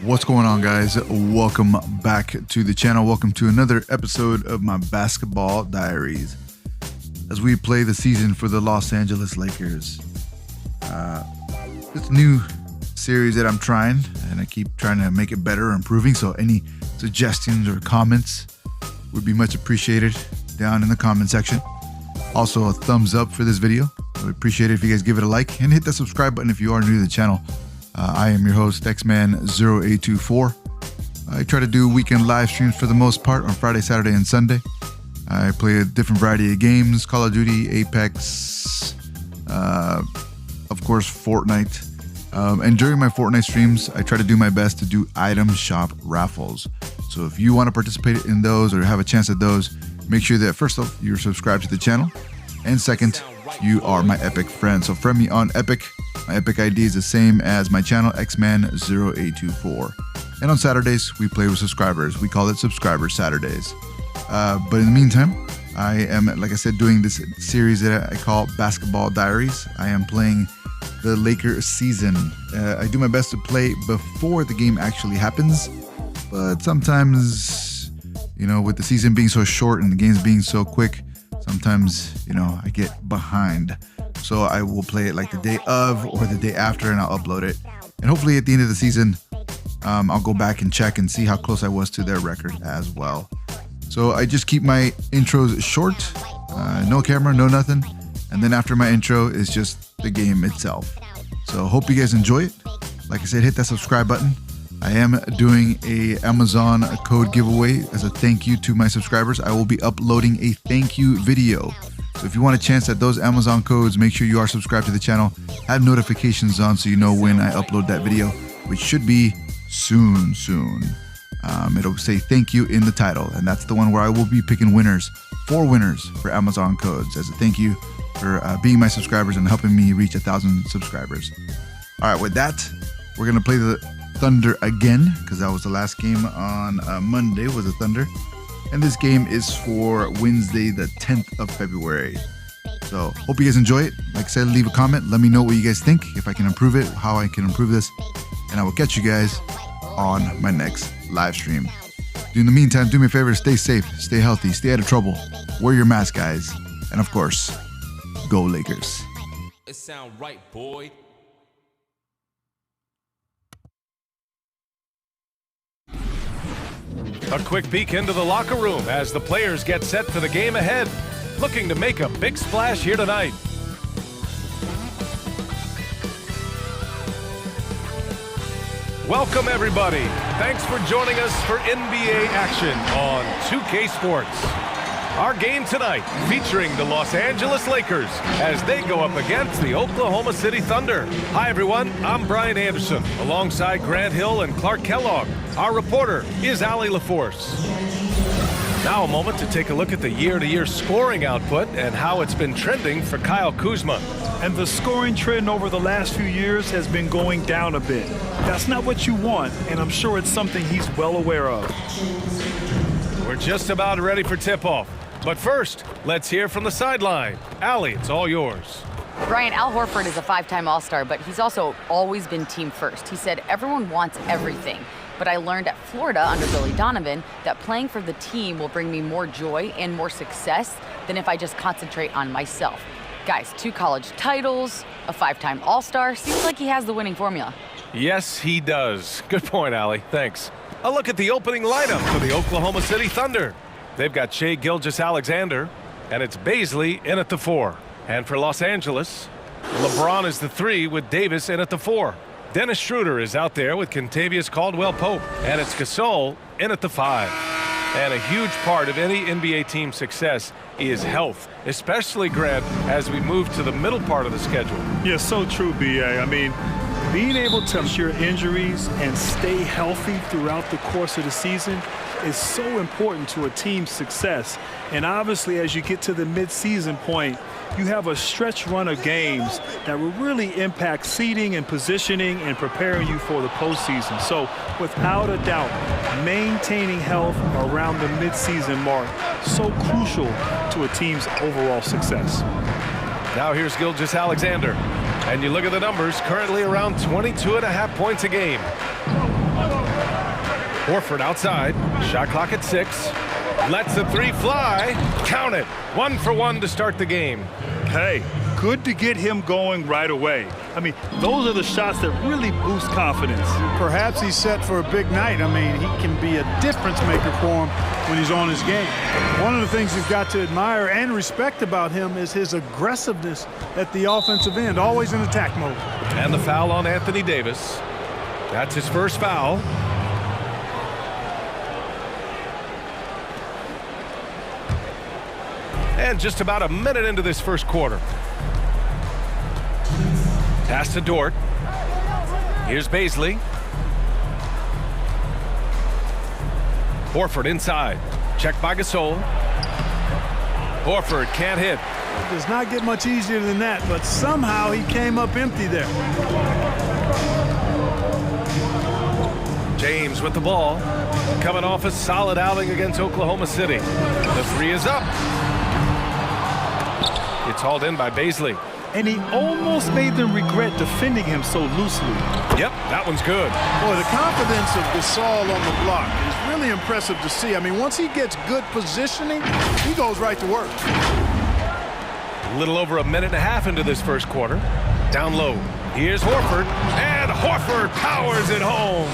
What's going on, guys? Welcome back to the channel. Welcome to another episode of my basketball diaries as we play the season for the Los Angeles Lakers. It's a new series that I'm trying, and I keep trying to make it better or improving, so any suggestions or comments would be much appreciated down in the comment section. Also, a thumbs up for this video. I would appreciate it if you guys give it a like and hit that subscribe button if you are new to the channel. I am your host, Xman0824. I try to do weekend live streams for the most part on Friday, Saturday, and Sunday. I play a different variety of games: Call of Duty, Apex, of course, Fortnite. And during my Fortnite streams, I try to do my best to do Item Shop Raffles. So if you want to participate in those or have a chance at those, make sure that first off, you're subscribed to the channel. And second, you are my Epic friend. So friend me on Epic. My Epic ID is the same as my channel, XMan0824. And on Saturdays, we play with subscribers. We call it Subscriber Saturdays. But in the meantime, I am, like I said, doing this series that I call Basketball Diaries. I am playing the Lakers season. I do my best to play before the game actually happens. But sometimes, you know, with the season being so short and the games being so quick, sometimes, you know, I get behind. So I will play it like the day of or the day after, and I'll upload it. And hopefully at the end of the season, I'll go back and check and see how close I was to their record as well. So I just keep my intros short, no camera, no nothing. And then after my intro is just the game itself. So hope you guys enjoy it. Like I said, hit that subscribe button. I am doing a Amazon code giveaway as a thank you to my subscribers. I will be uploading a thank you video. So if you want a chance at those Amazon codes, make sure you are subscribed to the channel. Have notifications on so you know when I upload that video, which should be soon. It'll say thank you in the title, and that's the one where I will be picking winners, 4 winners for Amazon codes as a thank you for being my subscribers and helping me reach 1,000 subscribers. All right, with that, we're gonna play the Thunder again, because that was the last game on Monday, was the Thunder. And this game is for Wednesday, the 10th of February. So hope you guys enjoy it. Like I said, leave a comment. Let me know what you guys think, if I can improve it, how I can improve this. And I will catch you guys on my next live stream. In the meantime, do me a favor, stay safe, stay healthy, stay out of trouble. Wear your mask, guys. And of course, go Lakers. It sound right, boy. A quick peek into the locker room as the players get set for the game ahead. Looking to make a big splash here tonight. Welcome everybody. Thanks for joining us for NBA action on 2K Sports. Our game tonight featuring the Los Angeles Lakers as they go up against the Oklahoma City Thunder. Hi everyone, I'm Brian Anderson alongside Grant Hill and Clark Kellogg. Our reporter is Allie LaForce. Now a moment to take a look at the year-to-year scoring output and how it's been trending for Kyle Kuzma. And the scoring trend over the last few years has been going down a bit. That's not what you want, and I'm sure it's something he's well aware of. We're just about ready for tip-off. But first, let's hear from the sideline. Allie, it's all yours. Brian, Al Horford is a 5-time All-Star, but he's also always been team first. He said everyone wants everything. But I learned at Florida under Billy Donovan that playing for the team will bring me more joy and more success than if I just concentrate on myself. Guys, 2 college titles, a 5-time All-Star, seems like he has the winning formula. Yes, he does. Good point, Allie. Thanks. A look at the opening lineup for the Oklahoma City Thunder. They've got Shai Gilgeous-Alexander, and it's Baisley in at the 4. And for Los Angeles, LeBron is the 3 with Davis in at the 4. Dennis Schroeder is out there with Kentavious Caldwell-Pope, and it's Gasol in at the 5. And a huge part of any NBA team's success is health, especially, Grant, as we move to the middle part of the schedule. Yeah, so true, B.A. I mean, being able to cure injuries and stay healthy throughout the course of the season is so important to a team's success. And obviously, as you get to the mid-season point, you have a stretch run of games that will really impact seeding and positioning and preparing you for the postseason. So without a doubt, maintaining health around the mid-season mark, so crucial to a team's overall success. Now here's Gilgeous-Alexander. And you look at the numbers, currently around 22.5 points a game. Horford outside, shot clock at 6. Lets the three fly. Count it. 1 for 1 to start the game. Hey, good to get him going right away. I mean, those are the shots that really boost confidence. Perhaps he's set for a big night. I mean, he can be a difference maker for him when he's on his game. One of the things you've got to admire and respect about him is his aggressiveness at the offensive end, always in attack mode. And the foul on Anthony Davis. That's his first foul. And just about a minute into this first quarter. Pass to Dort. Here's Baisley. Horford inside. Checked by Gasol. Horford can't hit. It does not get much easier than that, but somehow he came up empty there. James with the ball. Coming off a solid outing against Oklahoma City. The three is up. It's hauled in by Baisley. And he almost made them regret defending him so loosely. Yep, that one's good. Boy, the confidence of Gasol on the block is really impressive to see. I mean, once he gets good positioning, he goes right to work. A little over a minute and a half into this first quarter. Down low. Here's Horford. And Horford powers it home.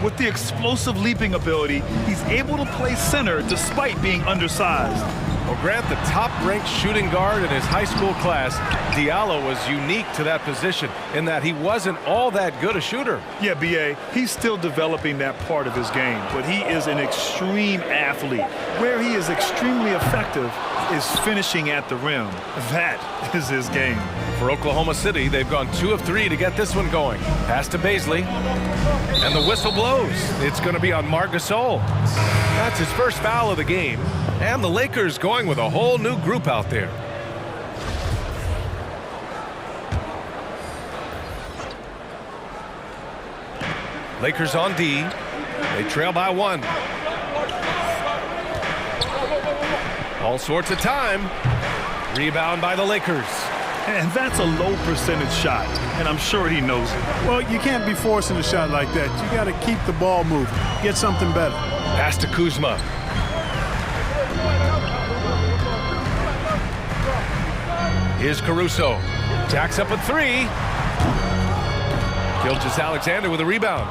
With the explosive leaping ability, he's able to play center despite being undersized. Well, Grant, the top-ranked shooting guard in his high school class, Diallo was unique to that position in that he wasn't all that good a shooter. Yeah, B.A., he's still developing that part of his game, but he is an extreme athlete. Where he is extremely effective is finishing at the rim. That is his game. For Oklahoma City, they've gone 2 of 3 to get this one going. Pass to Baisley. And the whistle blows. It's going to be on Marc Gasol. That's his first foul of the game. And the Lakers going with a whole new group out there. Lakers on D. They trail by 1. All sorts of time. Rebound by the Lakers. And that's a low percentage shot, and I'm sure he knows it. Well, you can't be forcing a shot like that. You got to keep the ball moving. Get something better. Pass to Kuzma. Here's Caruso. Jacks up a 3. Gilgeous-Alexander with a rebound.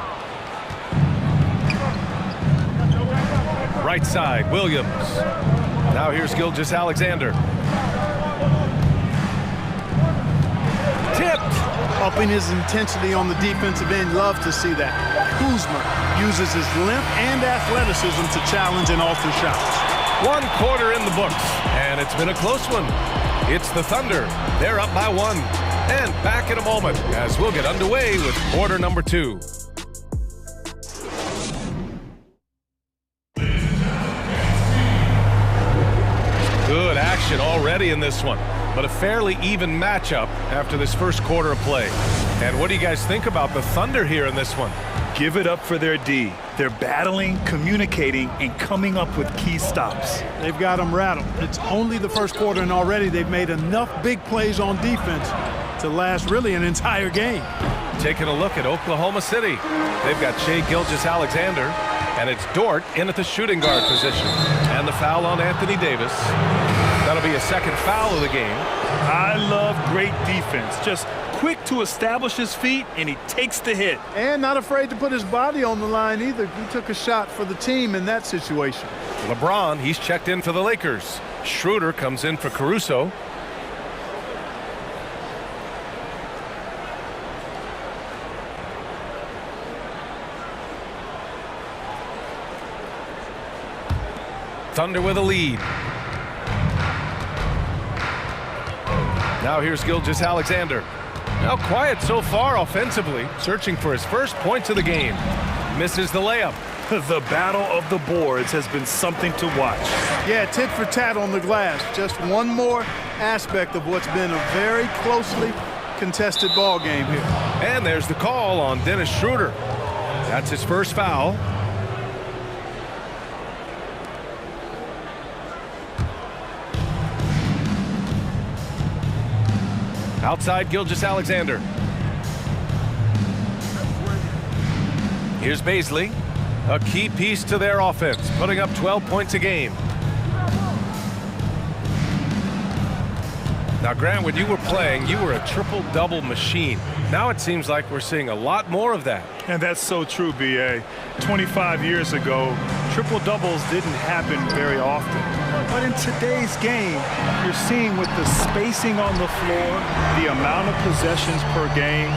Right side, Williams. Now here's Gilgeous-Alexander. Tipped. Upping his intensity on the defensive end. Love to see that. Kuzma uses his length and athleticism to challenge and alter shots. 1 quarter in the books, and it's been a close one. It's the Thunder. They're up by 1. And back in a moment as we'll get underway with quarter number 2. Good action already in this one, but a fairly even matchup after this first quarter of play. And what do you guys think about the Thunder here in this one? Give it up for their D. They're battling, communicating, and coming up with key stops. They've got them rattled. It's only the first quarter, and already they've made enough big plays on defense to last really an entire game. Taking a look at Oklahoma City. They've got Shai Gilgeous-Alexander, and it's Dort in at the shooting guard position. And the foul on Anthony Davis. That'll be a second foul of the game. I love great defense. Just quick to establish his feet, and he takes the hit. And not afraid to put his body on the line either. He took a shot for the team in that situation. LeBron, he's checked in for the Lakers. Schroeder comes in for Caruso. Thunder with a lead. Now here's Gilgeous-Alexander. Now quiet so far offensively, searching for his first points of the game. Misses the layup. The battle of the boards has been something to watch. Yeah, tit for tat on the glass. Just one more aspect of what's been a very closely contested ball game here. And there's the call on Dennis Schroeder. That's his first foul. Outside Gilgeous-Alexander. Here's Baisley, a key piece to their offense, putting up 12 points a game. Now, Grant, when you were playing, you were a triple-double machine. Now it seems like we're seeing a lot more of that. And that's so true, B.A. 25 years ago, triple-doubles didn't happen very often. But in today's game, you're seeing with the spacing on the floor, the amount of possessions per game,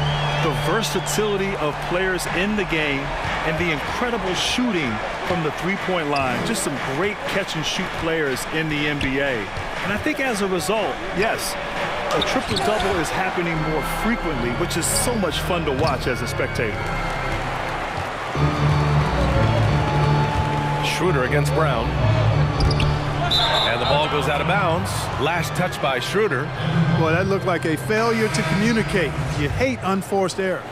the versatility of players in the game, and the incredible shooting from the three-point line. Just some great catch-and-shoot players in the NBA. And I think as a result, yes, a triple-double is happening more frequently, which is so much fun to watch as a spectator. Schroeder against Brown. And the ball goes out of bounds. Last touch by Schroeder. Boy, that looked like a failure to communicate. You hate unforced errors.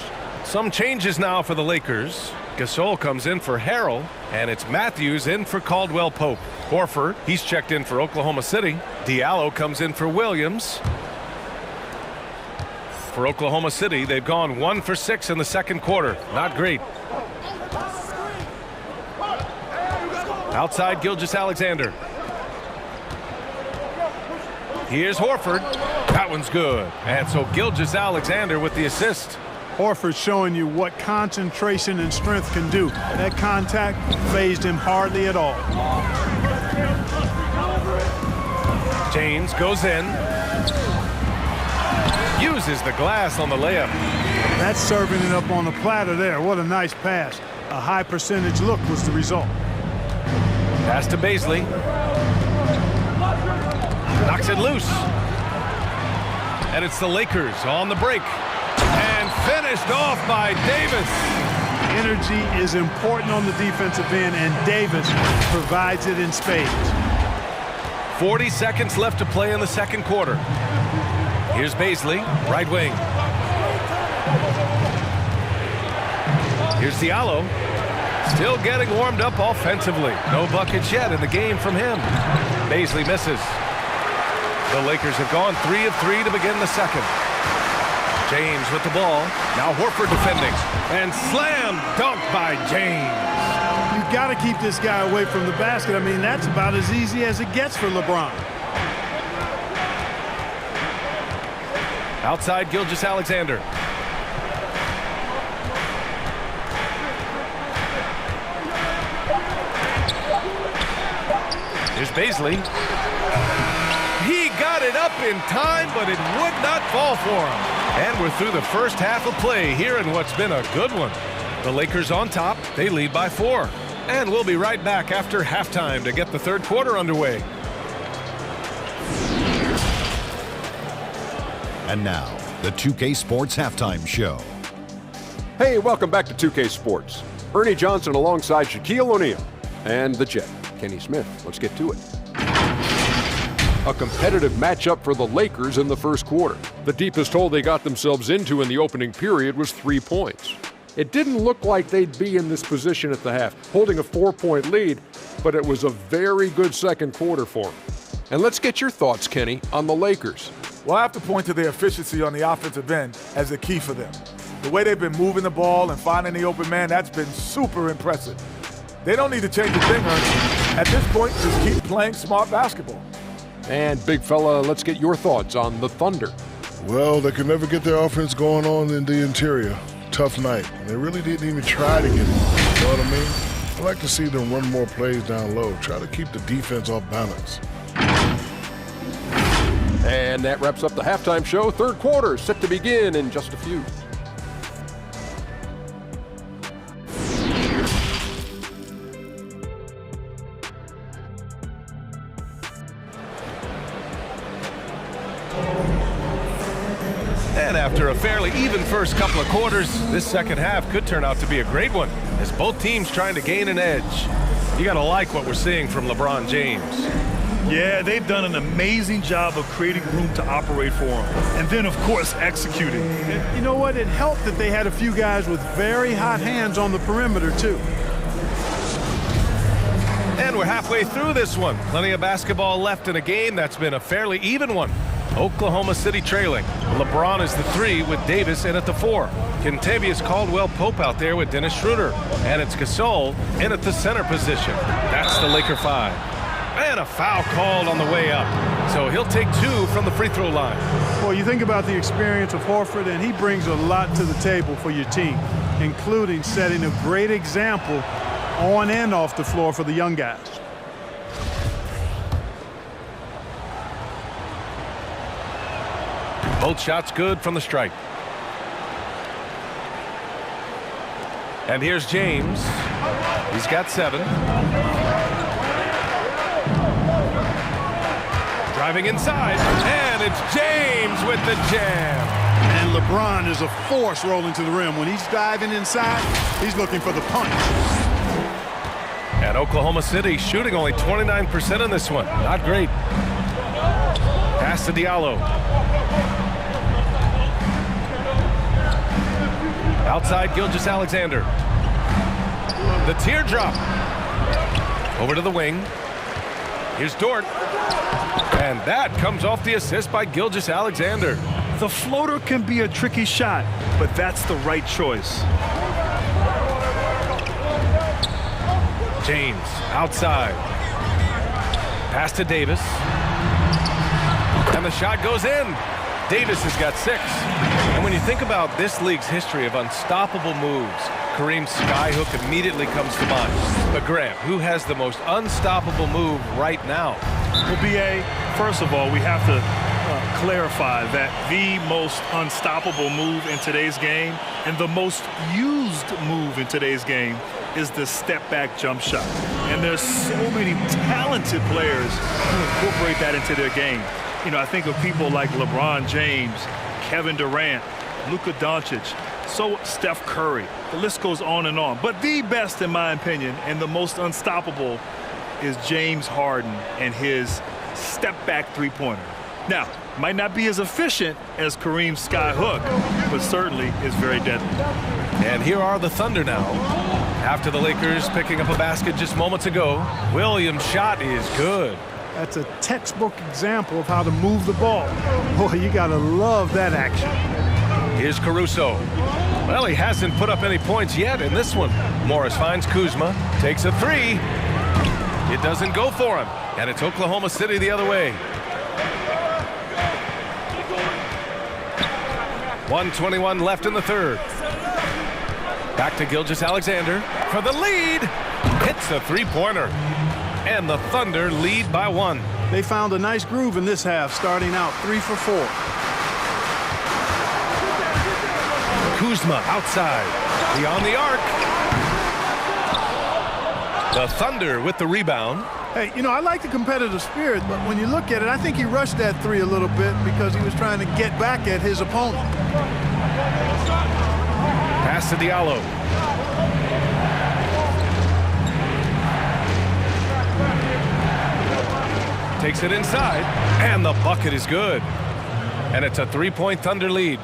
Some changes now for the Lakers. Gasol comes in for Harrell, and it's Matthews in for Caldwell Pope. Horford, he's checked in for Oklahoma City. Diallo comes in for Williams. For Oklahoma City, they've gone 1 for 6 in the second quarter. Not great. Outside Gilgeous-Alexander. Here's Horford. That one's good. And so Gilgeous-Alexander with the assist. Horford showing you what concentration and strength can do. That contact phased him hardly at all. James goes in. Uses the glass on the layup. That's serving it up on the platter there. What a nice pass. A high percentage look was the result. Pass to Baisley. Knocks it loose. And it's the Lakers on the break. And finished off by Davis. Energy is important on the defensive end, and Davis provides it in spades. 40 seconds left to play in the second quarter. Here's Baisley, right wing. Here's Diallo. Still getting warmed up offensively. No buckets yet in the game from him. Baisley misses. The Lakers have gone 3 of 3 to begin the second. James with the ball. Now Horford defending. And slam dunk by James. You've got to keep this guy away from the basket. I mean, that's about as easy as it gets for LeBron. Outside Gilgeous-Alexander. Here's Baisley. He got it up in time, but it would not fall for him. And we're through the first half of play here in what's been a good one. The Lakers on top. They lead by 4. And we'll be right back after halftime to get the third quarter underway. And now, the 2K Sports Halftime Show. Hey, welcome back to 2K Sports. Ernie Johnson alongside Shaquille O'Neal and the Jet, Kenny Smith. Let's get to it. A competitive matchup for the Lakers in the first quarter. The deepest hole they got themselves into in the opening period was 3 points. It didn't look like they'd be in this position at the half, holding a 4-point lead, but it was a very good second quarter for them. And let's get your thoughts, Kenny, on the Lakers. Well, I have to point to their efficiency on the offensive end as the key for them. The way they've been moving the ball and finding the open man, that's been super impressive. They don't need to change a thing, Ernie. At this point, just keep playing smart basketball. And big fella, let's get your thoughts on the Thunder. Well, they could never get their offense going on in the interior. Tough night. They really didn't even try to get it. You know what I mean? I like to see them run more plays down low. Try to keep the defense off balance. And that wraps up the halftime show. Third quarter set to begin in just a few. And after a fairly even first couple of quarters, this second half could turn out to be a great one, as both teams trying to gain an edge. You gotta like what we're seeing from LeBron James. Yeah, they've done an amazing job of creating room to operate for him. And then, of course, executing. And you know what? It helped that they had a few guys with very hot hands on the perimeter, too. And we're halfway through this one. Plenty of basketball left in a game that's been a fairly even one. Oklahoma City trailing. LeBron is the 3 with Davis in at the 4. Kentavious Caldwell-Pope out there with Dennis Schroeder. And it's Gasol in at the center position. That's the Laker 5. And a foul called on the way up. So he'll take 2 from the free throw line. Well, you think about the experience of Horford, and he brings a lot to the table for your team, including setting a great example on and off the floor for the young guys. Both shots good from the stripe. And here's James. He's got 7. Driving inside, and it's James with the jam. And LeBron is a force rolling to the rim. When he's diving inside, he's looking for the punch. And Oklahoma City shooting only 29% in this one. Not great. Pass to Diallo. Outside Gilgeous-Alexander. The teardrop. Over to the wing. Here's Dort. And that comes off the assist by Gilgeous-Alexander. The floater can be a tricky shot, but that's the right choice. James outside. Pass to Davis. And the shot goes in. Davis has got 6. And when you think about this league's history of unstoppable moves, Kareem's skyhook immediately comes to mind. But Graham, who has the most unstoppable move right now? Well, B.A., first of all, we have to clarify that the most unstoppable move in today's game and the most used move in today's game is the step-back jump shot. And there's so many talented players who incorporate that into their game. You know, I think of people like LeBron James, Kevin Durant, Luka Doncic, so Steph Curry. The list goes on and on. But the best, in my opinion, and the most unstoppable is James Harden and his step-back three-pointer. Now, might not be as efficient as Kareem's sky hook, but certainly is very deadly. And here are the Thunder now. After the Lakers picking up a basket just moments ago, Williams' shot is good. That's a textbook example of how to move the ball. Boy, you gotta love that action. Here's Caruso. Well, he hasn't put up any points yet in this one. Morris finds Kuzma, takes a 3. It doesn't go for him, and it's Oklahoma City the other way. 1:21 left in the third. Back to Gilgeous-Alexander for the lead. Hits a three-pointer. And the Thunder lead by 1. They found a nice groove in this half, starting out 3 for 4. Kuzma outside. Beyond the arc. The Thunder with the rebound. Hey, you know, I like the competitive spirit, but when you look at it, I think he rushed that 3 a little bit because he was trying to get back at his opponent. Pass to Diallo. Takes it inside, and the bucket is good. And it's a 3-point Thunder lead.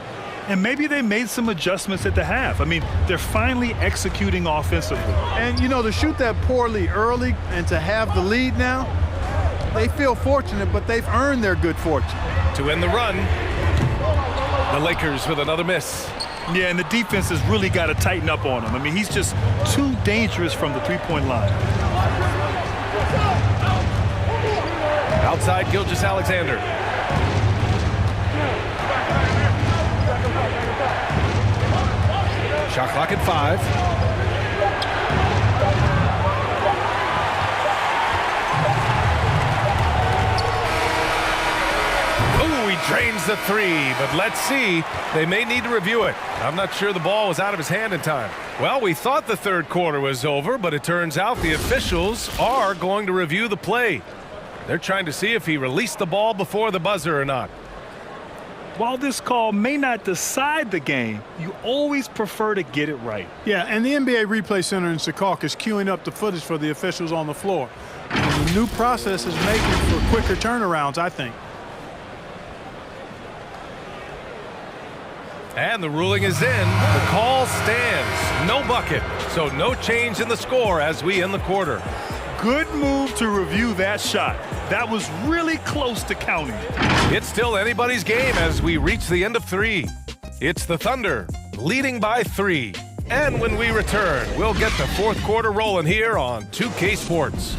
And maybe they made some adjustments at the half. I mean, they're finally executing offensively. And, you know, to shoot that poorly early and to have the lead now, they feel fortunate, but they've earned their good fortune. To end the run, the Lakers with another miss. Yeah, and the defense has really got to tighten up on him. I mean, he's just too dangerous from the three-point line. Outside Gilgeous-Alexander. Shot clock at 5. Ooh, he drains the 3, but let's see. They may need to review it. I'm not sure the ball was out of his hand in time. Well, we thought the third quarter was over, but it turns out the officials are going to review the play. They're trying to see if he released the ball before the buzzer or not. While this call may not decide the game, you always prefer to get it right. Yeah, and the NBA Replay Center in Secaucus is queuing up the footage for the officials on the floor. And the new process is making for quicker turnarounds, I think. And the ruling is in. The call stands. No bucket. So no change in the score as we end the quarter. Good move to review that shot. That was really close to counting. It's still anybody's game as we reach the end of 3. It's the Thunder leading by 3. And when we return, we'll get the fourth quarter rolling here on 2K Sports.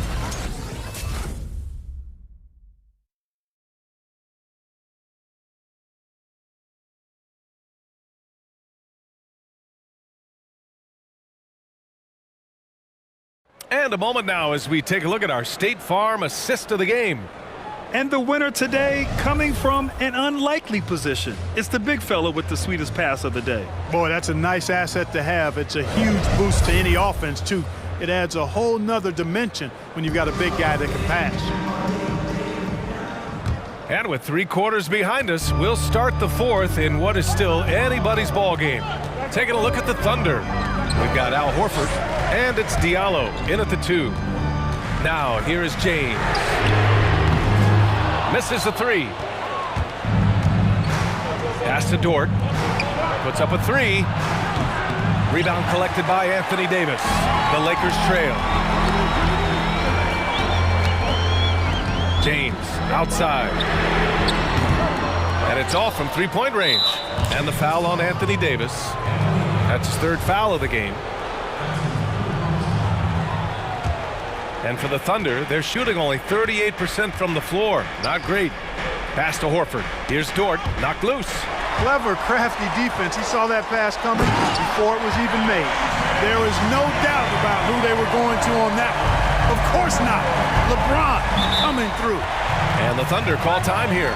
And a moment now as we take a look at our State Farm assist of the game. And the winner today coming from an unlikely position. It's the big fella with the sweetest pass of the day. Boy, that's a nice asset to have. It's a huge boost to any offense, too. It adds a whole nother dimension when you've got a big guy that can pass. And with 3 quarters behind us, we'll start the fourth in what is still anybody's ball game. Taking a look at the Thunder. We've got Al Horford, and it's Diallo in at the 2. Now, here is James. Misses the 3. Pass to Dort. Puts up a 3. Rebound collected by Anthony Davis. The Lakers trail. James outside. And it's off from 3-point range. And the foul on Anthony Davis. That's his 3rd foul of the game. And for the Thunder, they're shooting only 38% from the floor. Not great. Pass to Horford. Here's Dort, knocked loose. Clever, crafty defense. He saw that pass coming before it was even made. There is no doubt about who they were going to on that one. Of course not. LeBron coming through. And the Thunder call time here.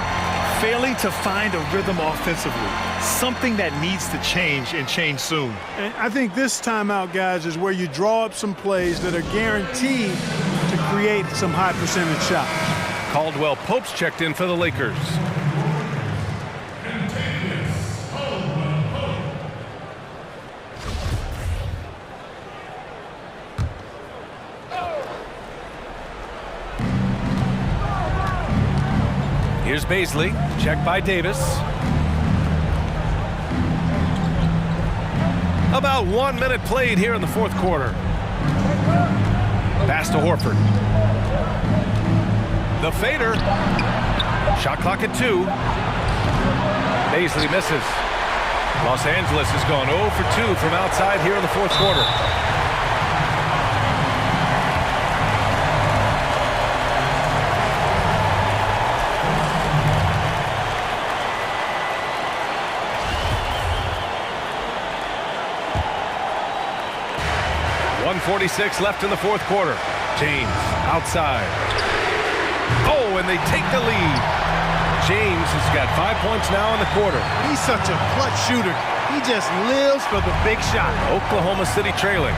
Failing to find a rhythm offensively. Something that needs to change and change soon. And I think this timeout, guys, is where you draw up some plays that are guaranteed to create some high percentage shots. Caldwell Pope's checked in for the Lakers. Here's Baisley, checked by Davis. About 1 minute played here in the fourth quarter. Pass to Horford. The fader. Shot clock at 2. Baisley misses. Los Angeles has gone 0 for 2 from outside here in the fourth quarter. .46 left in the fourth quarter. James outside. Oh, and they take the lead. James has got 5 points now in the quarter. He's such a clutch shooter. He just lives for the big shot. Oklahoma City trailing.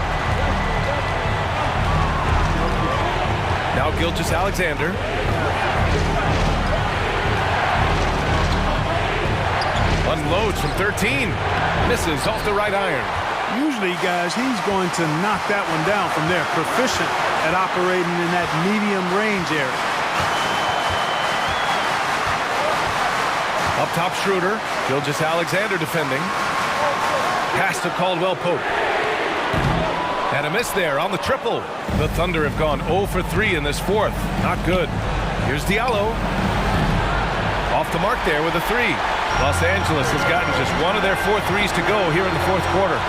Now Gilgeous-Alexander. Unloads from 13. Misses off the right iron. Usually, guys, he's going to knock that one down from there. Proficient at operating in that medium range area. Up top, Schroeder. Gilgeous-Alexander defending. Pass to Caldwell Pope. And a miss there on the triple. The Thunder have gone 0 for 3 in this fourth. Not good. Here's Diallo. Off the mark there with a 3. Los Angeles has gotten just one of their 4 threes to go here in the fourth quarter.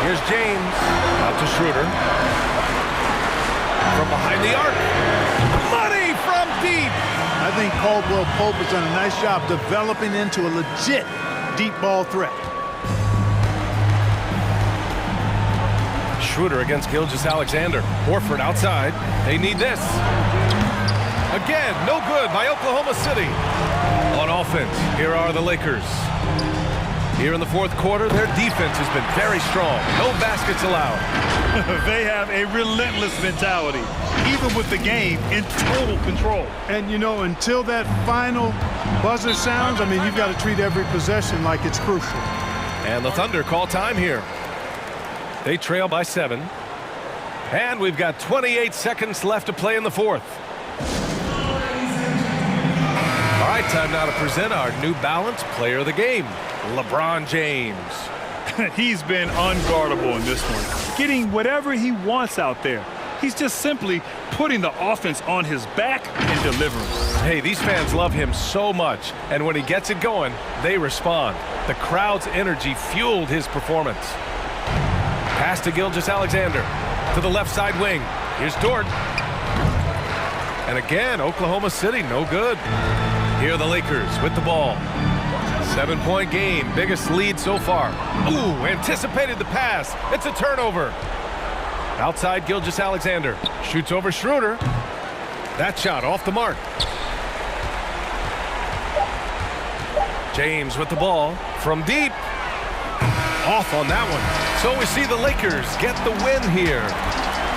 Here's James. Out to Schroeder. From behind the arc. Money from deep. I think Caldwell Pope has done a nice job developing into a legit deep ball threat. Schroeder against Gilgeous-Alexander. Horford outside. They need this. Again, no good by Oklahoma City. On offense, here are the Lakers. Here in the fourth quarter, their defense has been very strong. No baskets allowed. They have a relentless mentality, even with the game in total control. And, you know, until that final buzzer sounds, I mean, you've got to treat every possession like it's crucial. And the Thunder call time here. They trail by 7. And we've got 28 seconds left to play in the fourth. All right, time now to present our New Balance Player of the Game, LeBron James. He's been unguardable in this one, getting whatever he wants out there. He's just simply putting the offense on his back and delivering. Hey, these fans love him so much, and when he gets it going, they respond. The crowd's energy fueled his performance. Pass to Gilgeous-Alexander to the left side wing. Here's Dort. And again, Oklahoma City, no good. Here are the Lakers with the ball. 7-point game, biggest lead so far. Ooh, anticipated the pass. It's a turnover. Outside Gilgeous-Alexander. Shoots over Schroeder. That shot off the mark. James with the ball from deep. Off on that one. So we see the Lakers get the win here.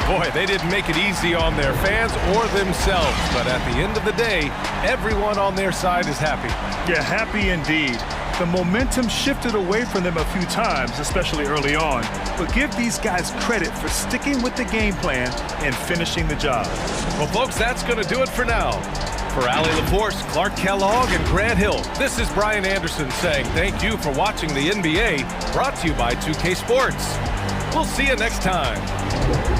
Boy, they didn't make it easy on their fans or themselves, but at the end of the day, everyone on their side is happy. Yeah, happy indeed. The momentum shifted away from them a few times, especially early on. But give these guys credit for sticking with the game plan and finishing the job. Well, folks, that's going to do it for now. For Allie LaForce, Clark Kellogg, and Grant Hill, this is Brian Anderson saying thank you for watching the NBA, brought to you by 2K Sports. We'll see you next time.